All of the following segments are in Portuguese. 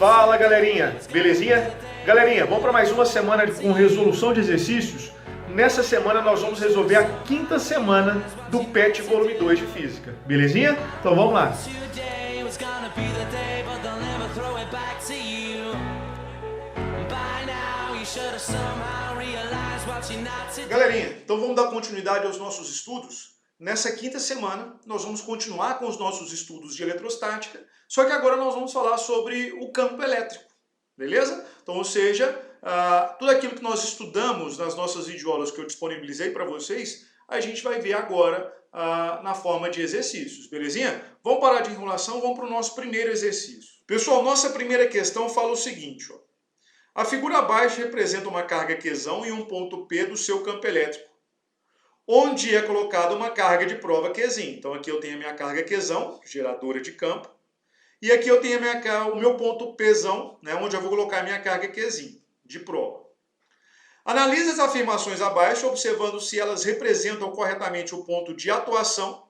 Fala galerinha, belezinha? Galerinha, vamos para mais uma semana com resolução de exercícios? Nessa semana nós vamos resolver a quinta semana do PET volume 2 de Física, belezinha? Então vamos lá! Galerinha, então vamos dar continuidade aos nossos estudos? Nessa quinta semana nós vamos continuar com os nossos estudos de eletrostática, só que agora nós vamos falar sobre o campo elétrico, beleza? Então, ou seja, tudo aquilo que nós estudamos nas nossas videoaulas que eu disponibilizei para vocês, a gente vai ver agora na forma de exercícios, belezinha? Vamos parar de enrolação, vamos para o nosso primeiro exercício. Pessoal, nossa primeira questão fala o seguinte, ó. A figura abaixo representa uma carga Qzão em um ponto P do seu campo elétrico, onde é colocada uma carga de prova Qzinho. Então aqui eu tenho a minha carga Qzão, geradora de campo, e aqui eu tenho o meu ponto Pzão, né, onde eu vou colocar a minha carga Qzinho, de prova. Analise as afirmações abaixo, observando se elas representam corretamente o ponto de atuação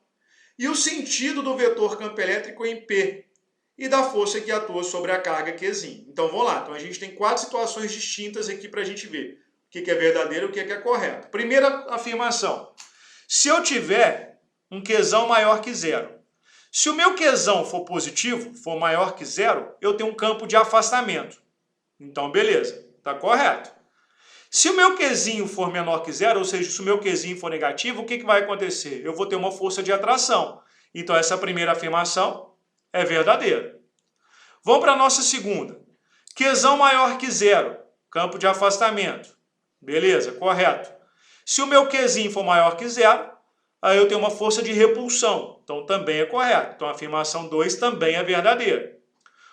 e o sentido do vetor campo elétrico em P, e da força que atua sobre a carga Qzinho. Então vamos lá, então a gente tem 4 situações distintas aqui para a gente ver o que é verdadeiro e o que é correto. Primeira afirmação, se eu tiver um Qzão maior que zero, se o meu Qzão for positivo, for maior que zero, eu tenho um campo de afastamento. Então beleza, está correto. Se o meu Qzinho for menor que zero, ou seja, se o meu Qzinho for negativo, o que vai acontecer? Eu vou ter uma força de atração. Então essa primeira afirmação é verdadeira. Vamos para a nossa segunda. Qzão maior que zero, campo de afastamento. Beleza, correto. Se o meu Qzinho for maior que zero, aí eu tenho uma força de repulsão. Então também é correto. Então a afirmação 2 também é verdadeira.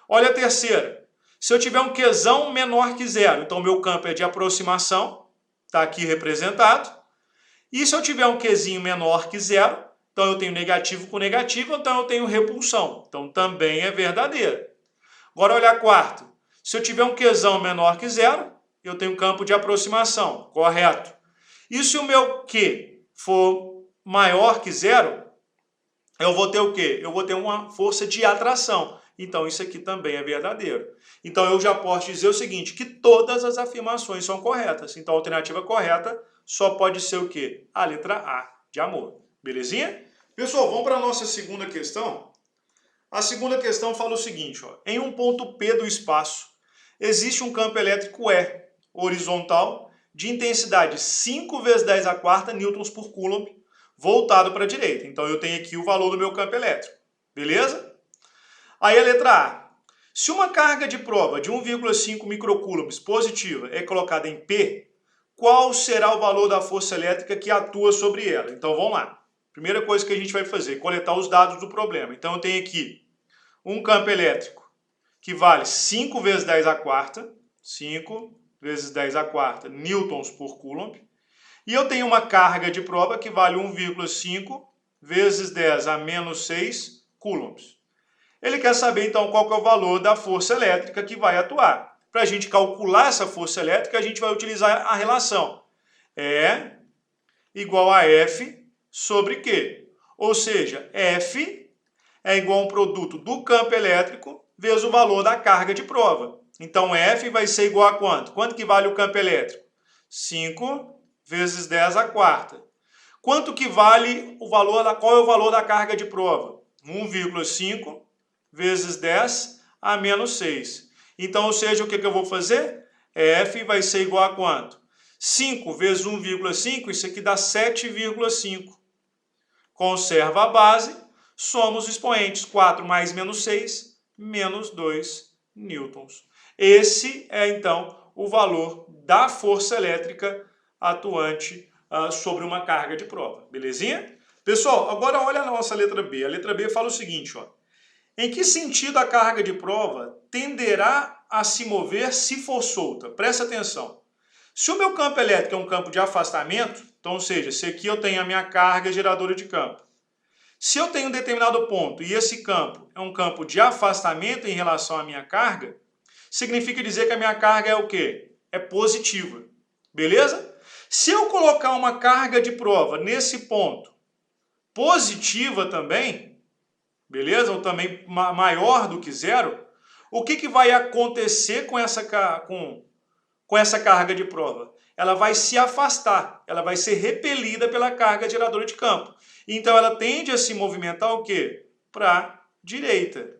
Olha a terceira. Se eu tiver um Qzão menor que zero, então o meu campo é de aproximação, está aqui representado. E se eu tiver um Qzinho menor que zero, então eu tenho negativo com negativo, então eu tenho repulsão. Então também é verdadeira. Agora olha a quarta. Se eu tiver um Qzão menor que zero, eu tenho campo de aproximação. Correto. E se o meu Q for maior que zero, eu vou ter o quê? Eu vou ter uma força de atração. Então isso aqui também é verdadeiro. Então eu já posso dizer o seguinte, que todas as afirmações são corretas. Então a alternativa correta só pode ser o quê? A letra A, de amor. Belezinha? Pessoal, vamos para a nossa segunda questão. A segunda questão fala o seguinte, ó, em um ponto P do espaço, existe um campo elétrico E, horizontal, de intensidade 5 vezes 10 a quarta newtons por coulomb, voltado para a direita. Então eu tenho aqui o valor do meu campo elétrico. Beleza? Aí a letra A. Se uma carga de prova de 1,5 microcoulombs positiva é colocada em P, qual será o valor da força elétrica que atua sobre ela? Então vamos lá. Primeira coisa que a gente vai fazer, coletar os dados do problema. Então eu tenho aqui um campo elétrico que vale 5 vezes 10 a quarta, 5 vezes 10 a quarta newtons por coulomb, e eu tenho uma carga de prova que vale 1,5 vezes 10 a menos 6 coulombs. Ele quer saber então qual que é o valor da força elétrica que vai atuar. Para a gente calcular essa força elétrica, a gente vai utilizar a relação E igual a F sobre Q. Ou seja, F é igual a um produto do campo elétrico vezes o valor da carga de prova. Então F vai ser igual a quanto? Quanto que vale o campo elétrico? 5 vezes 10 a quarta. Quanto que vale o valor qual é o valor da carga de prova? 1,5 vezes 10 a menos 6. Então, ou seja, o que eu vou fazer? F vai ser igual a quanto? 5 vezes 1,5, isso aqui dá 7,5. Conserva a base, soma os expoentes. 4 mais menos 6, menos 2 newtons. Esse é, então, o valor da força elétrica atuante sobre uma carga de prova. Belezinha? Pessoal, agora olha a nossa letra B. A letra B fala o seguinte, ó. Em que sentido a carga de prova tenderá a se mover se for solta? Presta atenção. Se o meu campo elétrico é um campo de afastamento, então, ou seja, se aqui eu tenho a minha carga geradora de campo, se eu tenho um determinado ponto e esse campo é um campo de afastamento em relação à minha carga, significa dizer que a minha carga é o quê? É positiva. Beleza? Se eu colocar uma carga de prova nesse ponto positiva também, beleza? Ou também maior do que zero, o que vai acontecer com essa carga de prova? Ela vai se afastar, ela vai ser repelida pela carga geradora de campo. Então ela tende a se movimentar o quê? Para a direita.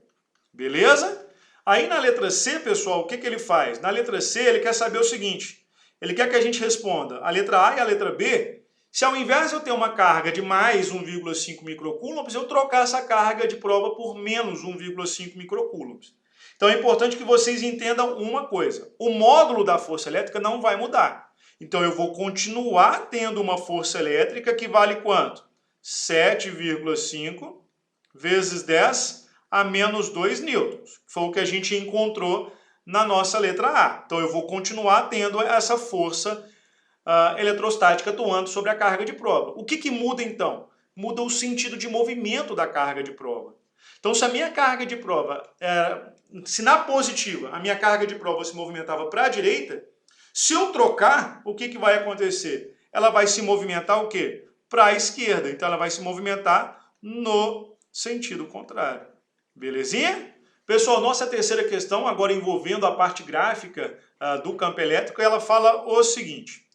Beleza? Aí na letra C, pessoal, o que ele faz? Na letra C ele quer saber o seguinte, ele quer que a gente responda a letra A e a letra B, se ao invés de eu ter uma carga de mais 1,5 microcoulombs, eu trocar essa carga de prova por menos 1,5 microcoulombs. Então é importante que vocês entendam uma coisa, o módulo da força elétrica não vai mudar. Então eu vou continuar tendo uma força elétrica que vale quanto? 7,5 vezes 10 a menos 2 newtons. Foi o que a gente encontrou na nossa letra A. Então eu vou continuar tendo essa força eletrostática atuando sobre a carga de prova. O que muda então? Muda o sentido de movimento da carga de prova. Então se a minha carga de prova, se na positiva a minha carga de prova se movimentava para a direita, se eu trocar, o que vai acontecer? Ela vai se movimentar o quê? Para a esquerda. Então ela vai se movimentar no sentido contrário. Belezinha? Pessoal, nossa terceira questão, agora envolvendo a parte gráfica do campo elétrico, ela fala o seguinte.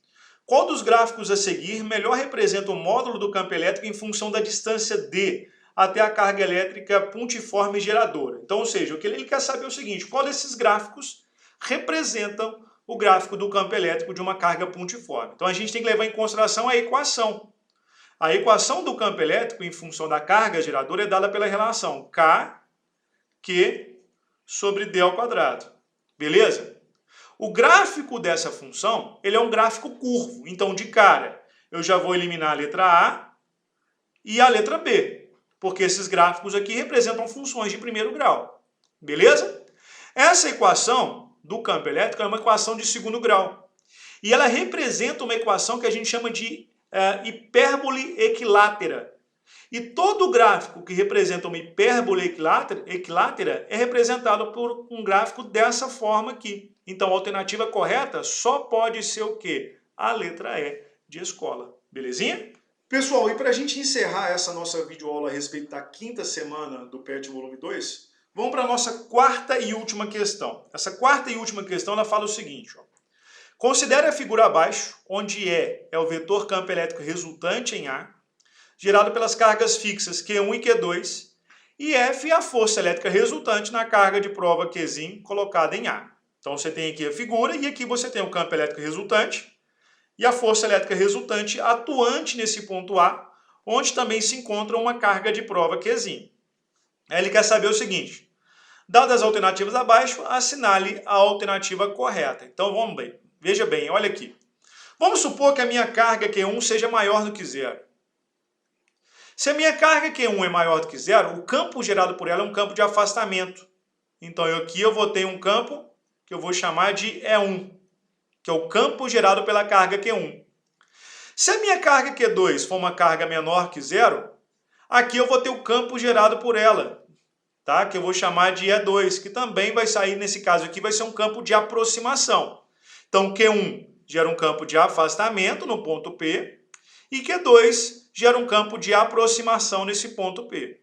Qual dos gráficos a seguir melhor representa o módulo do campo elétrico em função da distância D até a carga elétrica pontiforme geradora? Então, ou seja, o que ele quer saber é o seguinte, qual desses gráficos representam o gráfico do campo elétrico de uma carga pontiforme? Então a gente tem que levar em consideração a equação. A equação do campo elétrico em função da carga geradora é dada pela relação Q sobre D ao quadrado. Beleza? O gráfico dessa função, ele é um gráfico curvo. Então, de cara, eu já vou eliminar a letra A e a letra B, porque esses gráficos aqui representam funções de primeiro grau. Beleza? Essa equação do campo elétrico é uma equação de segundo grau. E ela representa uma equação que a gente chama de hipérbole equilátera. E todo gráfico que representa uma hipérbole equilátera é representado por um gráfico dessa forma aqui. Então a alternativa correta só pode ser o quê? A letra E de escola. Belezinha? Pessoal, e para a gente encerrar essa nossa videoaula a respeito da quinta semana do PET volume 2, vamos para a nossa quarta e última questão. Essa quarta e última questão ela fala o seguinte, ó. Considere a figura abaixo, onde E é o vetor campo elétrico resultante em A, gerado pelas cargas fixas Q1 e Q2, e F é a força elétrica resultante na carga de prova Qzinho colocada em A. Então você tem aqui a figura e aqui você tem o campo elétrico resultante e a força elétrica resultante atuante nesse ponto A, onde também se encontra uma carga de prova Qzinho. Aí ele quer saber o seguinte, dadas as alternativas abaixo, assinale a alternativa correta. Então vamos bem, veja bem, olha aqui. Vamos supor que a minha carga Q1 seja maior do que zero. Se a minha carga Q1 é maior do que zero, o campo gerado por ela é um campo de afastamento. Então aqui eu vou ter um campo que eu vou chamar de E1, que é o campo gerado pela carga Q1. Se a minha carga Q2 for uma carga menor que zero, aqui eu vou ter o campo gerado por ela, tá? Que eu vou chamar de E2, que também vai sair, nesse caso aqui, vai ser um campo de aproximação. Então Q1 gera um campo de afastamento no ponto P, e Q2 gera um campo de aproximação nesse ponto P.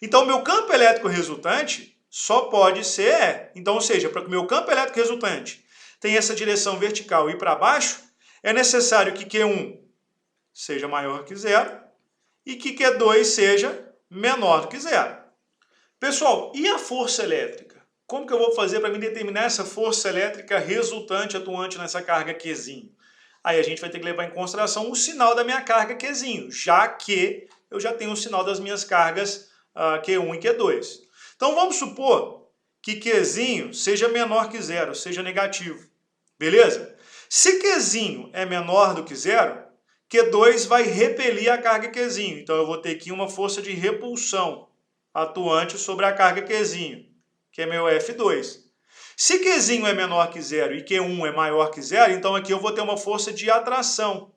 Então meu campo elétrico resultante só pode ser E. Então, ou seja, para que o meu campo elétrico resultante tenha essa direção vertical e ir para baixo, é necessário que Q1 seja maior que zero e que Q2 seja menor do que zero. Pessoal, e a força elétrica? Como que eu vou fazer para me determinar essa força elétrica resultante atuante nessa carga Qzinho? Aí a gente vai ter que levar em consideração o sinal da minha carga Qzinho, já que eu já tenho o sinal das minhas cargas Q1 e Q2. Então vamos supor que Qzinho seja menor que zero, seja negativo. Beleza? Se Qzinho é menor do que zero, Q2 vai repelir a carga Qzinho. Então eu vou ter aqui uma força de repulsão atuante sobre a carga Qzinho, que é meu F2. Se Qzinho é menor que zero e Q1 é maior que zero, então aqui eu vou ter uma força de atração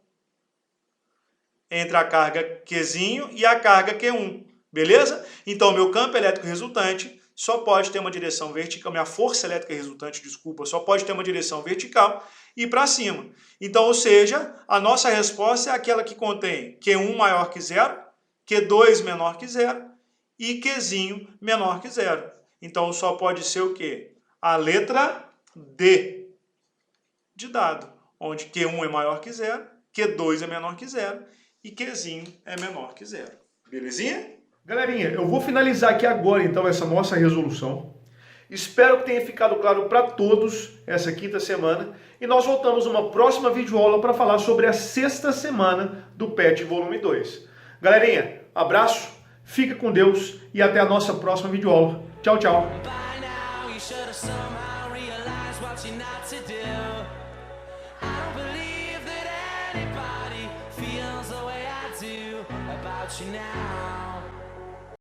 entre a carga Qzinho e a carga Q1. Beleza? Então meu campo elétrico resultante só pode ter uma direção vertical, minha força elétrica resultante, desculpa, só pode ter uma direção vertical e para cima. Então, ou seja, a nossa resposta é aquela que contém Q1 maior que zero, Q2 menor que zero e Qzinho menor que zero. Então só pode ser o quê? A letra D de dado, onde Q1 é maior que zero, Q2 é menor que zero e Qzinho é menor que zero. Belezinha? Galerinha, eu vou finalizar aqui agora então essa nossa resolução. Espero que tenha ficado claro para todos essa quinta semana e nós voltamos numa próxima videoaula para falar sobre a sexta semana do PET volume 2. Galerinha, abraço, fica com Deus e até a nossa próxima videoaula. Tchau, tchau. About you now.